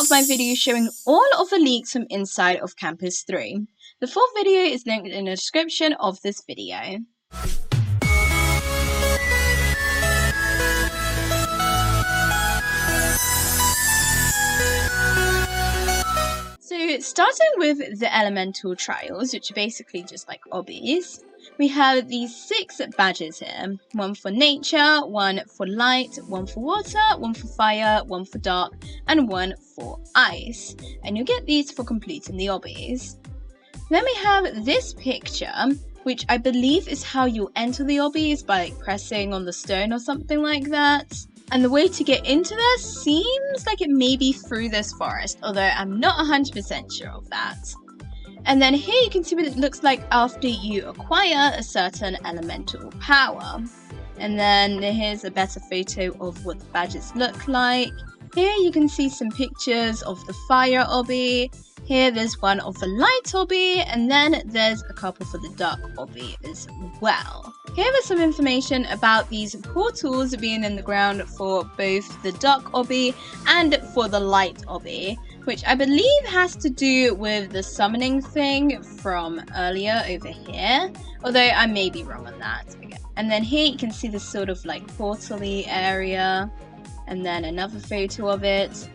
part of my video showing all of the leaks from inside of Campus 3. The full video is linked in the description of this video. So starting with the elemental trials, which are basically just like obbies, we have these 6 badges here. 1 for nature, 1 for light, 1 for water, 1 for fire, 1 for dark, and 1 for ice. And you'll get these for completing the obbies. Then we have this picture, which I believe is how you enter the obbies, by like pressing on the stone or something like that. And the way to get into this seems like it may be through this forest, although I'm not 100% sure of that. And then here you can see what it looks like after you acquire a certain elemental power. And then here's a better photo of what the badges look like. Here you can see some pictures of the fire obby. Here there's one of the light obby, and then there's a couple for the dark obby as well. Here is some information about these portals being in the ground for both the dark obby and for the light obby, which I believe has to do with the summoning thing from earlier over here, although I may be wrong on that. And then here you can see this sort of like portal-y area, and then another photo of it.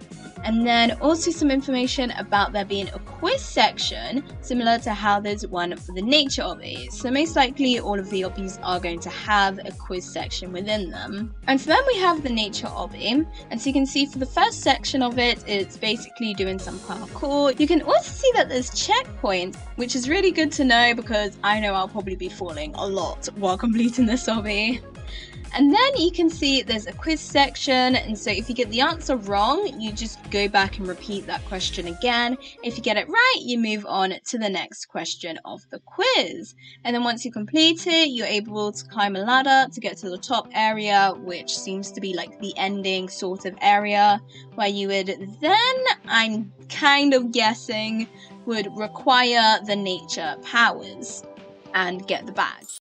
And then also some information about there being a quiz section, similar to how there's one for the nature obbies. So most likely all of the obbies are going to have a quiz section within them. And so then we have the nature obby. And so you can see for the first section of it, it's basically doing some parkour. You can also see that there's checkpoints, which is really good to know because I know I'll probably be falling a lot while completing this obby. And then you can see there's a quiz section, and so if you get the answer wrong, you just go back and repeat that question again. If you get it right, you move on to the next question of the quiz. And then once you complete it, you're able to climb a ladder to get to the top area, which seems to be like the ending sort of area, where you would then, I'm kind of guessing, would require the nature powers and get the badge.